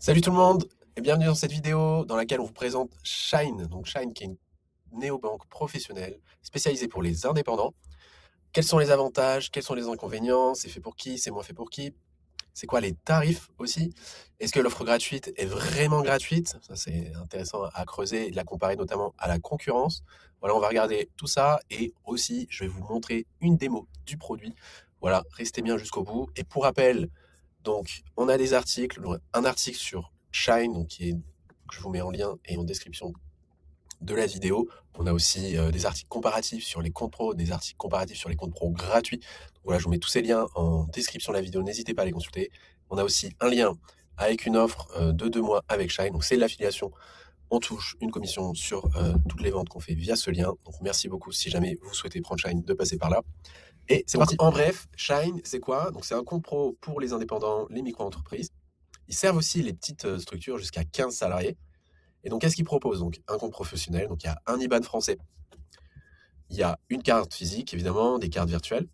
Salut tout le monde et bienvenue dans cette vidéo dans laquelle on vous présente Shine. Donc Shine qui est une néobanque professionnelle spécialisée pour les indépendants. Quels sont les avantages? Quels sont les inconvénients? C'est fait pour qui? C'est moins fait pour qui? C'est quoi les tarifs aussi? Est-ce que l'offre gratuite est vraiment gratuite? Ça c'est intéressant à creuser et de la comparer notamment à la concurrence. Voilà, on va regarder tout ça et aussi je vais vous montrer une démo du produit. Voilà, restez bien jusqu'au bout. Et pour rappel, donc, on a des articles, un article sur Shine, que je vous mets en lien et en description de la vidéo. On a aussi des articles comparatifs sur les comptes pro, des articles comparatifs sur les comptes pro gratuits. Donc voilà, je vous mets tous ces liens en description de la vidéo, n'hésitez pas à les consulter. On a aussi un lien avec une offre de 2 mois avec Shine, donc c'est de l'affiliation. On touche une commission sur toutes les ventes qu'on fait via ce lien. Donc merci beaucoup si jamais vous souhaitez prendre Shine de passer par là. Et c'est parti. En bref, Shine, c'est quoi? Donc, c'est un compte pro pour les indépendants, les micro-entreprises. Ils servent aussi les petites structures jusqu'à 15 salariés. Et donc, qu'est-ce qu'ils proposent? Donc, un compte professionnel. Donc, il y a un IBAN français. Il y a une carte physique, évidemment, des cartes virtuelles.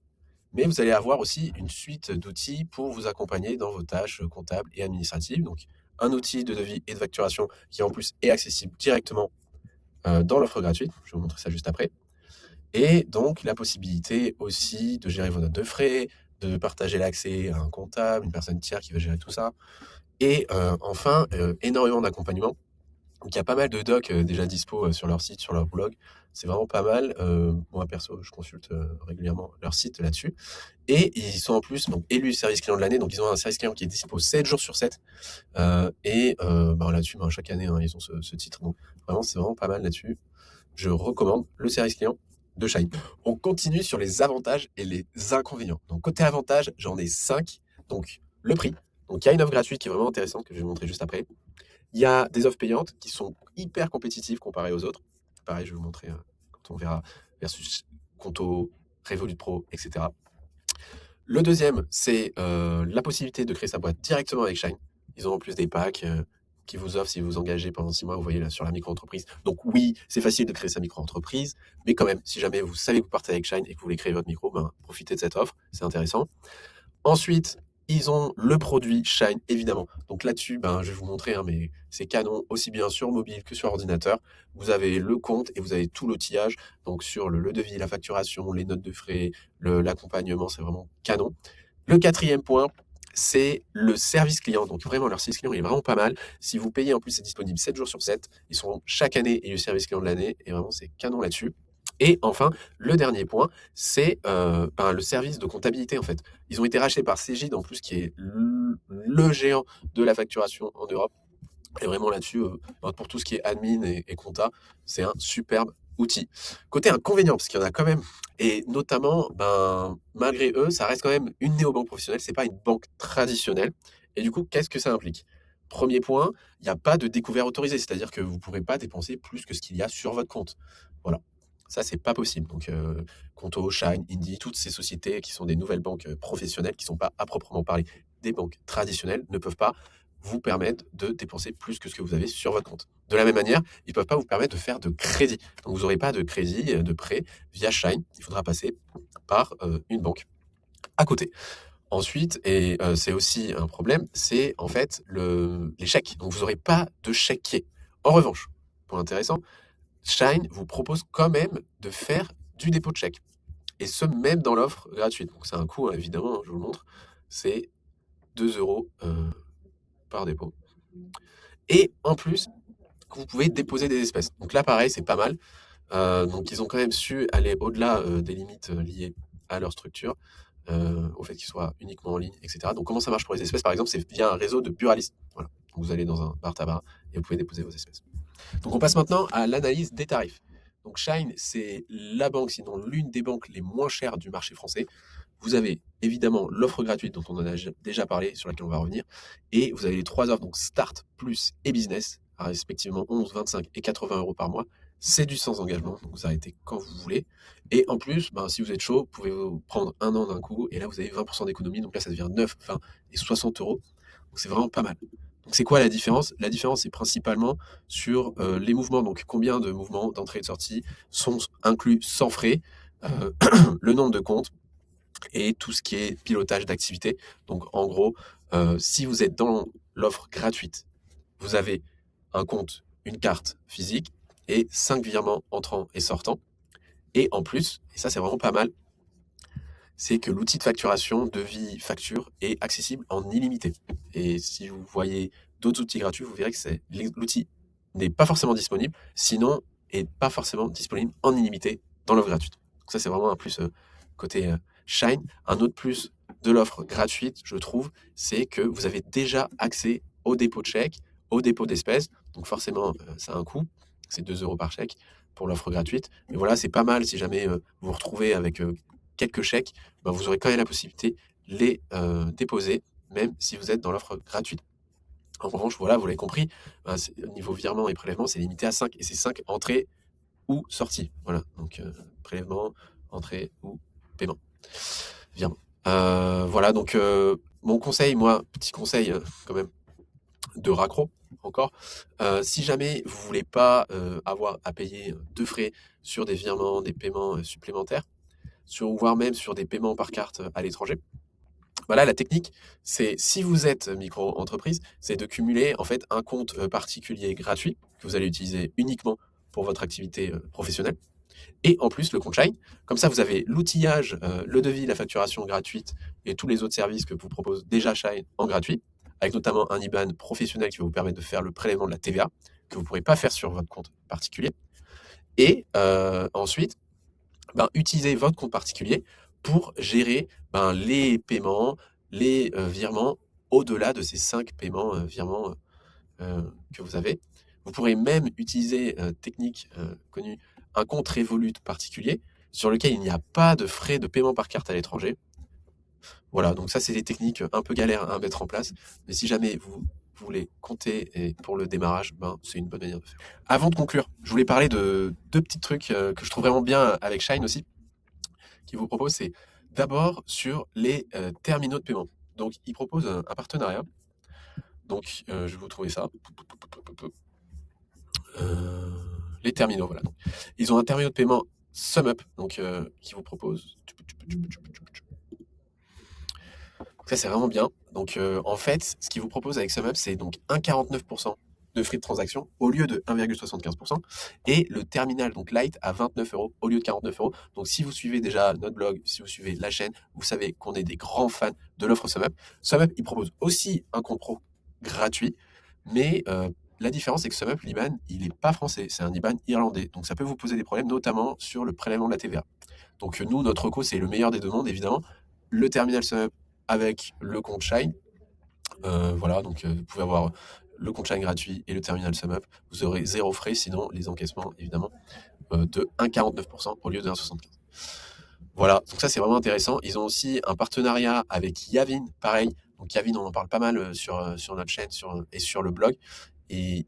Mais vous allez avoir aussi une suite d'outils pour vous accompagner dans vos tâches comptables et administratives. Donc, un outil de devis et de facturation qui, en plus, est accessible directement dans l'offre gratuite. Je vais vous montrer ça juste après. Et donc, la possibilité aussi de gérer vos notes de frais, de partager l'accès à un comptable, une personne tiers qui va gérer tout ça. Et enfin, énormément d'accompagnement. Donc, il y a pas mal de docs déjà dispo sur leur site, sur leur blog. C'est vraiment pas mal. Moi, perso, je consulte régulièrement leur site là-dessus. Et ils sont en plus donc, élus service client de l'année. Donc, ils ont un service client qui est dispo 7 jours sur 7. Là-dessus, chaque année, ils ont ce titre. Donc, vraiment, c'est vraiment pas mal là-dessus. Je recommande le service client de Shine. On continue sur les avantages et les inconvénients. Donc, côté avantages, j'en ai 5. Donc, le prix. Donc, il y a une offre gratuite qui est vraiment intéressante que je vais vous montrer juste après. Il y a des offres payantes qui sont hyper compétitives comparées aux autres. Pareil, je vais vous montrer quand on verra versus Conto, Revolut Pro, etc. Le deuxième, c'est la possibilité de créer sa boîte directement avec Shine. Ils ont en plus des packs qui vous offrent si vous vous engagez pendant 6 mois, vous voyez là sur la micro-entreprise. Donc oui, c'est facile de créer sa micro-entreprise, mais quand même, si jamais vous savez que vous partez avec Shine et que vous voulez créer votre micro, profitez de cette offre, c'est intéressant. Ensuite, ils ont le produit Shine, évidemment. Donc là-dessus, je vais vous montrer, mais c'est canon, aussi bien sur mobile que sur ordinateur. Vous avez le compte et vous avez tout l'outillage. Donc sur le devis, la facturation, les notes de frais, l'accompagnement, c'est vraiment canon. Le quatrième point, c'est le service client. Donc vraiment, leur service client est vraiment pas mal. Si vous payez, en plus, c'est disponible 7 jours sur 7. Ils sont chaque année élus service client de l'année. Et vraiment, c'est canon là-dessus. Et enfin, le dernier point, c'est le service de comptabilité, en fait. Ils ont été rachetés par Cegid, en plus, qui est le géant de la facturation en Europe. Et vraiment là-dessus, pour tout ce qui est admin et compta, c'est un superbe outil. Côté inconvénient, parce qu'il y en a quand même, et notamment, malgré eux, ça reste quand même une néobanque professionnelle, c'est pas une banque traditionnelle. Et du coup, qu'est-ce que ça implique? Premier point, il n'y a pas de découvert autorisé, c'est-à-dire que vous ne pourrez pas dépenser plus que ce qu'il y a sur votre compte. Voilà. Ça, c'est pas possible. Donc, Conto, Shine, Indie, toutes ces sociétés qui sont des nouvelles banques professionnelles, qui ne sont pas à proprement parler des banques traditionnelles, ne peuvent pas vous permettre de dépenser plus que ce que vous avez sur votre compte. De la même manière, ils ne peuvent pas vous permettre de faire de crédit. Donc, vous n'aurez pas de crédit, de prêt via Shine. Il faudra passer par une banque à côté. Ensuite, et c'est aussi un problème, c'est en fait les chèques. Donc, vous n'aurez pas de chéquier. En revanche, point intéressant, Shine vous propose quand même de faire du dépôt de chèque. Et ce, même dans l'offre gratuite. Donc, c'est un coût, évidemment, je vous le montre. C'est 2 euros par dépôt. Et en plus, vous pouvez déposer des espèces. Donc là, pareil, c'est pas mal. Donc ils ont quand même su aller au-delà des limites liées à leur structure, au fait qu'ils soient uniquement en ligne, etc. Donc comment ça marche pour les espèces? Par exemple, c'est via un réseau de buralistes. Voilà. Donc, vous allez dans un bar tabac et vous pouvez déposer vos espèces. Donc on passe maintenant à l'analyse des tarifs. Donc Shine, c'est la banque, sinon l'une des banques les moins chères du marché français. Vous avez évidemment l'offre gratuite dont on en a déjà parlé, sur laquelle on va revenir, et vous avez les 3 offres, donc Start, Plus et Business, à respectivement 11, 25 et 80 euros par mois. C'est du sans engagement, donc vous arrêtez quand vous voulez. Et en plus, si vous êtes chaud, vous pouvez vous prendre un an d'un coup, et là vous avez 20% d'économie, donc là ça devient 9, 20 et 60 euros. Donc c'est vraiment pas mal. Donc c'est quoi la différence? La différence, c'est principalement sur les mouvements. Donc combien de mouvements d'entrée et de sortie sont inclus sans frais, le nombre de comptes et tout ce qui est pilotage d'activité. Donc en gros, si vous êtes dans l'offre gratuite vous avez un compte, une carte physique et 5 virements entrants et sortants. Et en plus, et ça c'est vraiment pas mal, c'est que l'outil de facturation Devis Facture est accessible en illimité. Et si vous voyez d'autres outils gratuits, vous verrez que l'outil n'est pas forcément disponible, sinon est pas forcément disponible en illimité dans l'offre gratuite. Donc ça c'est vraiment un plus côté Shine. Un autre plus de l'offre gratuite, je trouve, c'est que vous avez déjà accès au dépôt de chèque, au dépôt d'espèces. Donc forcément, ça a un coût. C'est 2 euros par chèque pour l'offre gratuite. Mais voilà, c'est pas mal si jamais vous vous retrouvez avec quelques chèques, ben, vous aurez quand même la possibilité de les déposer, même si vous êtes dans l'offre gratuite. En revanche, voilà, vous l'avez compris, ben, au niveau virement et prélèvement, c'est limité à 5, et c'est 5 entrées ou sorties. Voilà, donc prélèvement, entrée ou paiement. Virement. Voilà, donc mon conseil, moi, petit conseil quand même de raccro encore, si jamais vous voulez pas avoir à payer de frais sur des virements, des paiements supplémentaires, voire même sur des paiements par carte à l'étranger. Voilà, la technique, c'est si vous êtes micro-entreprise, c'est de cumuler en fait un compte particulier gratuit que vous allez utiliser uniquement pour votre activité professionnelle. Et en plus, le compte Shine. Comme ça, vous avez l'outillage, le devis, la facturation gratuite et tous les autres services que vous propose déjà Shine en gratuit, avec notamment un IBAN professionnel qui va vous permettre de faire le prélèvement de la TVA que vous ne pourrez pas faire sur votre compte particulier. Et ensuite, utilisez votre compte particulier pour gérer les paiements, les virements au-delà de ces 5 paiements, virements que vous avez. Vous pourrez même utiliser, technique connue, un compte Revolut particulier sur lequel il n'y a pas de frais de paiement par carte à l'étranger. Voilà, donc ça, c'est des techniques un peu galères à mettre en place. Mais si jamais vous voulez compter et pour le démarrage, c'est une bonne manière de faire. Avant de conclure, je voulais parler de 2 petits trucs que je trouve vraiment bien avec Shine aussi, qui vous propose, c'est d'abord sur les terminaux de paiement. Donc, ils proposent un partenariat. Donc, je vais vous trouver ça. Les terminaux, voilà. Donc, ils ont un terminal de paiement SumUp, donc qui vous propose. Ça, c'est vraiment bien. Donc, en fait, ce qu'ils vous propose avec SumUp, c'est donc 1,49% de frais de transaction au lieu de 1,75%, et le terminal donc Lite à 29 euros au lieu de 49 euros. Donc, si vous suivez déjà notre blog, si vous suivez la chaîne, vous savez qu'on est des grands fans de l'offre SumUp. SumUp, il propose aussi un compte pro gratuit, mais la différence, c'est que SumUp, l'IBAN, il n'est pas français, c'est un IBAN irlandais. Donc, ça peut vous poser des problèmes, notamment sur le prélèvement de la TVA. Donc, nous, notre recours, c'est le meilleur des deux mondes, évidemment. Le terminal SumUp avec le compte Shine. Voilà, donc vous pouvez avoir le compte Shine gratuit et le terminal SumUp. Vous aurez 0 frais, sinon les encaissements, évidemment, de 1,49% au lieu de 1,75%. Voilà, donc ça, c'est vraiment intéressant. Ils ont aussi un partenariat avec Yavin, pareil. Donc Yavin, on en parle pas mal sur notre chaîne et sur le blog. Et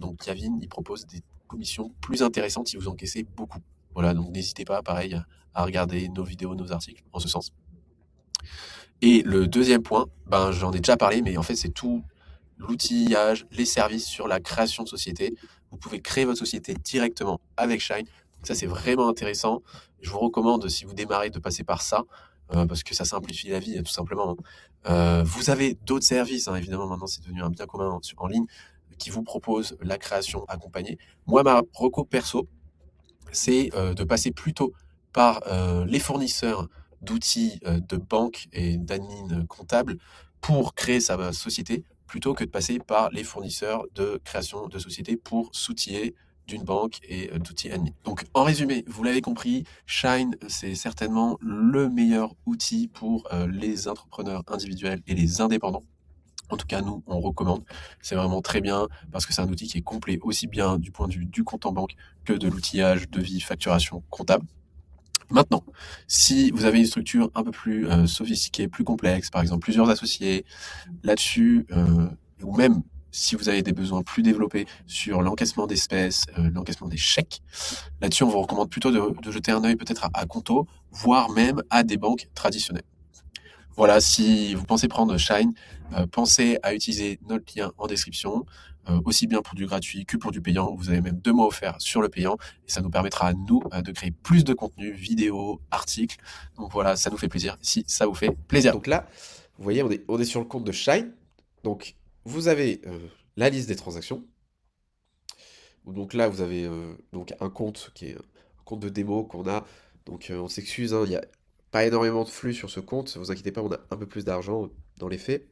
donc Yavin, ils proposent des commissions plus intéressantes si vous encaissez beaucoup. Voilà, donc n'hésitez pas, pareil, à regarder nos vidéos, nos articles en ce sens. Et le deuxième point, j'en ai déjà parlé, mais en fait, c'est tout l'outillage, les services sur la création de société. Vous pouvez créer votre société directement avec Shine. Donc ça, c'est vraiment intéressant. Je vous recommande, si vous démarrez, de passer par ça, parce que ça simplifie la vie, tout simplement. Vous avez d'autres services, évidemment, maintenant, c'est devenu un bien commun en ligne, qui vous propose la création accompagnée. Moi, ma reco perso, c'est de passer plutôt par les fournisseurs d'outils de banque et d'admin comptable pour créer sa société, plutôt que de passer par les fournisseurs de création de société pour s'outiller d'une banque et d'outils admin. Donc en résumé, vous l'avez compris, Shine, c'est certainement le meilleur outil pour les entrepreneurs individuels et les indépendants. En tout cas, nous, on recommande. C'est vraiment très bien parce que c'est un outil qui est complet aussi bien du point de vue du compte en banque que de l'outillage, devis, facturation, comptable. Maintenant, si vous avez une structure un peu plus sophistiquée, plus complexe, par exemple plusieurs associés là-dessus, ou même si vous avez des besoins plus développés sur l'encaissement d'espèces, l'encaissement des chèques, là-dessus, on vous recommande plutôt de jeter un œil peut-être à Conto, voire même à des banques traditionnelles. Voilà, si vous pensez prendre Shine, pensez à utiliser notre lien en description, aussi bien pour du gratuit que pour du payant. Vous avez même 2 mois offerts sur le payant et ça nous permettra à nous de créer plus de contenu, vidéos, articles. Donc voilà, ça nous fait plaisir si ça vous fait plaisir. Donc là, vous voyez, on est sur le compte de Shine. Donc, vous avez la liste des transactions. Donc là, vous avez donc un compte qui est un compte de démo qu'on a. Donc on s'excuse, hein, il n'y a pas énormément de flux sur ce compte. Ne vous inquiétez pas, on a un peu plus d'argent dans les faits.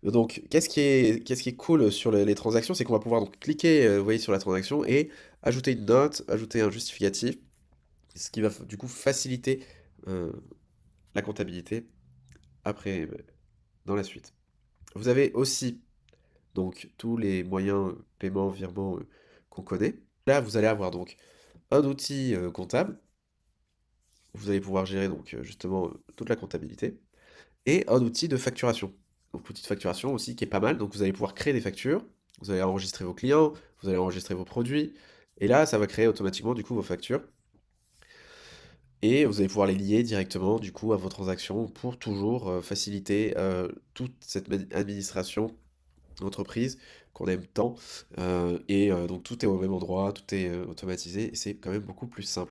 Donc, qu'est-ce qui est cool sur les transactions, c'est qu'on va pouvoir donc cliquer, vous voyez, sur la transaction et ajouter une note, ajouter un justificatif, ce qui va du coup faciliter euh, la comptabilité après, dans la suite. Vous avez aussi donc tous les moyens paiement, virement qu'on connaît. Là, vous allez avoir donc un outil comptable. Vous allez pouvoir gérer donc justement toute la comptabilité et un outil de facturation. Donc l'outil de facturation aussi qui est pas mal. Donc vous allez pouvoir créer des factures, vous allez enregistrer vos clients, vous allez enregistrer vos produits, et là ça va créer automatiquement du coup vos factures, et vous allez pouvoir les lier directement du coup à vos transactions pour toujours faciliter toute cette administration d'entreprise qu'on aime tant, et donc tout est au même endroit, tout est automatisé, et c'est quand même beaucoup plus simple.